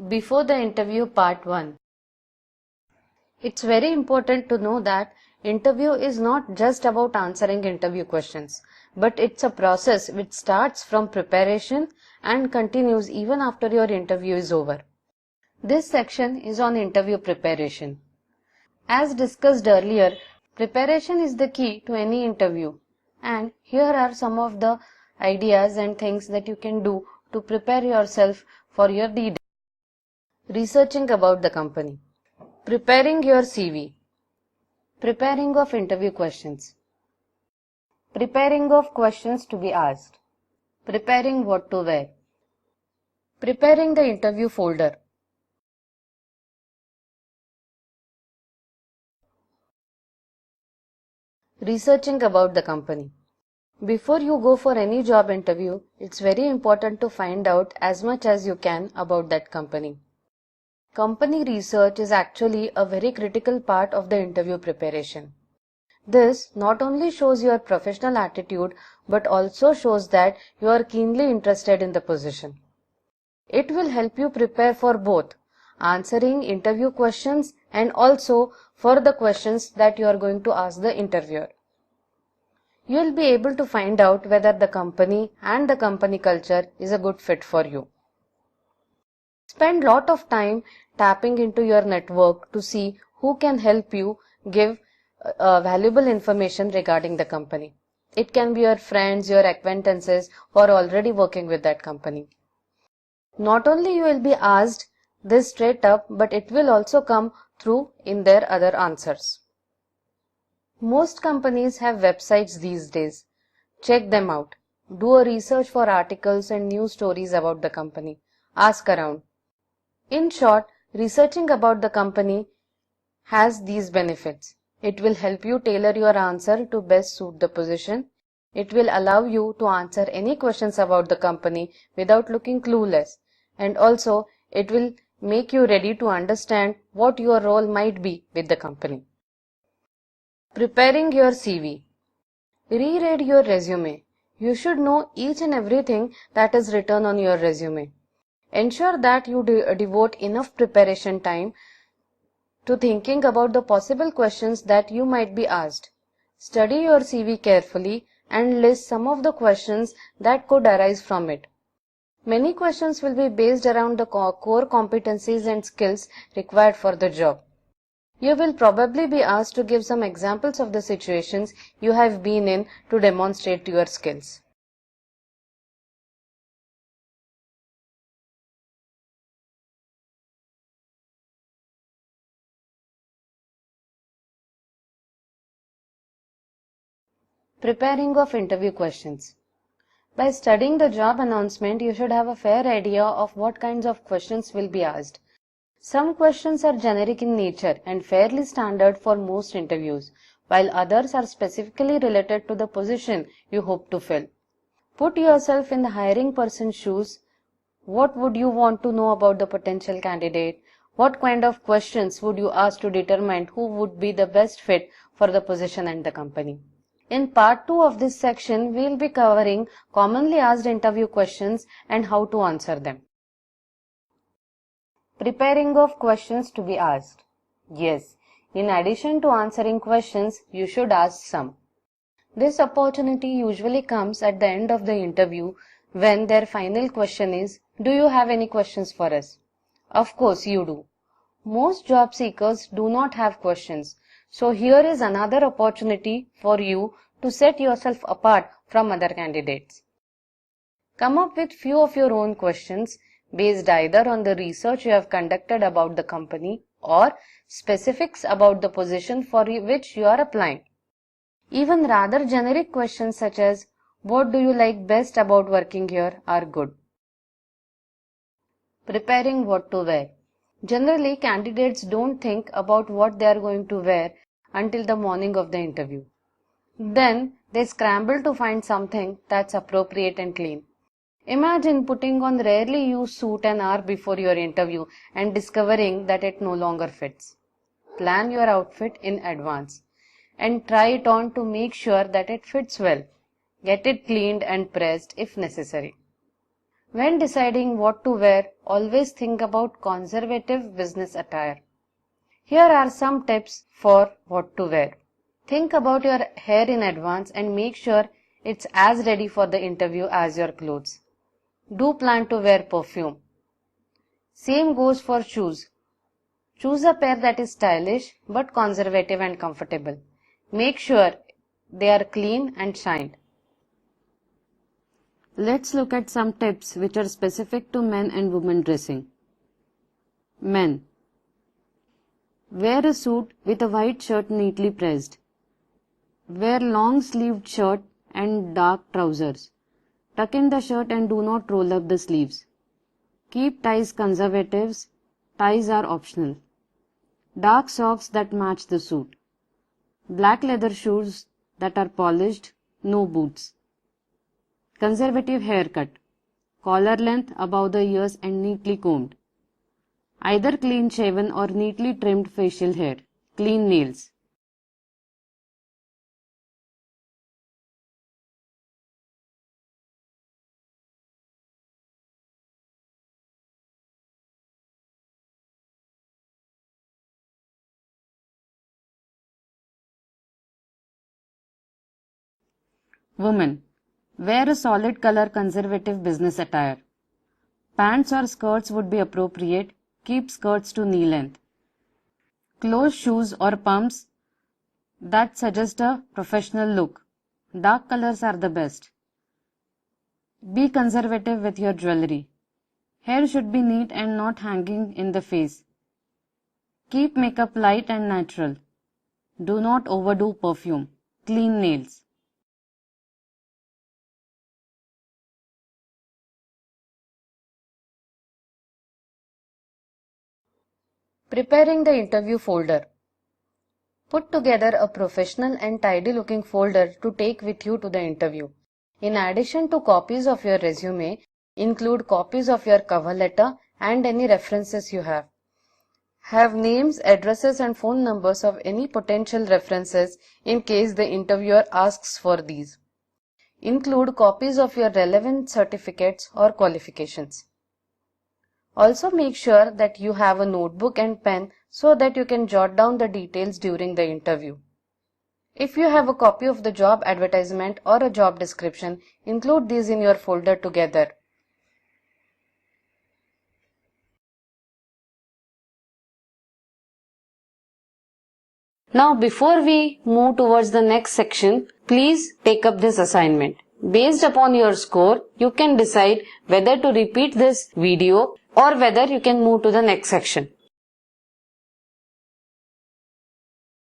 Before the interview part 1. It's very important to know that interview is not just about answering interview questions, but it's a process which starts from preparation and continues even after your interview is over. This section is on interview preparation. As discussed earlier, preparation is the key to any interview, and here are some of the ideas and things that you can do to prepare yourself for your D-Day. Researching about the company. Preparing your CV. Preparing of interview questions. Preparing of questions to be asked. Preparing what to wear. Preparing the interview folder. Researching about the company. Before you go for any job interview, it's very important to find out as much as you can about that company. Company research is actually a very critical part of the interview preparation. This not only shows your professional attitude but also shows that you are keenly interested in the position. It will help you prepare for both answering interview questions and also for the questions that you are going to ask the interviewer. You will be able to find out whether the company and the company culture is a good fit for you. Spend lot of time tapping into your network to see who can help you give valuable information regarding the company. It can be your friends, your acquaintances who are already working with that company. Not only you will be asked this straight up, but it will also come through in their other answers. Most companies have websites these days. Check them out. Do a research for articles and news stories about the company. Ask around. In short, researching about the company has these benefits. It will help you tailor your answer to best suit the position. It will allow you to answer any questions about the company without looking clueless. And also, it will make you ready to understand what your role might be with the company. Preparing your CV. Reread your resume. You should know each and everything that is written on your resume. Ensure that you devote enough preparation time to thinking about the possible questions that you might be asked. Study your CV carefully and list some of the questions that could arise from it. Many questions will be based around the core competencies and skills required for the job. You will probably be asked to give some examples of the situations you have been in to demonstrate your skills. Preparing of interview questions. By studying the job announcement, you should have a fair idea of what kinds of questions will be asked. Some questions are generic in nature and fairly standard for most interviews, while others are specifically related to the position you hope to fill. Put yourself in the hiring person's shoes. What would you want to know about the potential candidate? What kind of questions would you ask to determine who would be the best fit for the position and the company? In part 2 of this section, we will be covering commonly asked interview questions and how to answer them. Preparing of questions to be asked. Yes, in addition to answering questions, you should ask some. This opportunity usually comes at the end of the interview when their final question is, "Do you have any questions for us?" Of course you do. Most job seekers do not have questions. So here is another opportunity for you to set yourself apart from other candidates. Come up with few of your own questions based either on the research you have conducted about the company or specifics about the position for which you are applying. Even rather generic questions such as, "What do you like best about working here?" are good. Preparing what to wear. Generally, candidates don't think about what they are going to wear until the morning of the interview. Then they scramble to find something that's appropriate and clean. Imagine putting on rarely used suit an hour before your interview and discovering that it no longer fits. Plan your outfit in advance and try it on to make sure that it fits well. Get it cleaned and pressed if necessary. When deciding what to wear, always think about conservative business attire. Here are some tips for what to wear. Think about your hair in advance and make sure it's as ready for the interview as your clothes. Do plan to wear perfume. Same goes for shoes. Choose a pair that is stylish but conservative and comfortable. Make sure they are clean and shined. Let's look at some tips which are specific to men and women dressing. Men. Wear a suit with a white shirt neatly pressed. Wear long-sleeved shirt and dark trousers. Tuck in the shirt and do not roll up the sleeves. Keep ties conservative. Ties are optional. Dark socks that match the suit. Black leather shoes that are polished. No boots. Conservative haircut. Collar length above the ears and neatly combed. Either clean shaven or neatly trimmed facial hair. Clean nails. Women. Wear a solid color conservative business attire. Pants or skirts would be appropriate. Keep skirts to knee length. Closed shoes or pumps that suggest a professional look. Dark colors are the best. Be conservative with your jewelry. Hair should be neat and not hanging in the face. Keep makeup light and natural. Do not overdo perfume. Clean nails. Preparing the interview folder. Put together a professional and tidy looking folder to take with you to the interview. In addition to copies of your resume, include copies of your cover letter and any references you have. Have names, addresses and phone numbers of any potential references in case the interviewer asks for these. Include copies of your relevant certificates or qualifications. Also make sure that you have a notebook and pen so that you can jot down the details during the interview. If you have a copy of the job advertisement or a job description, include these in your folder together. Now before we move towards the next section, please take up this assignment. Based upon your score, you can decide whether to repeat this video or whether you can move to the next section.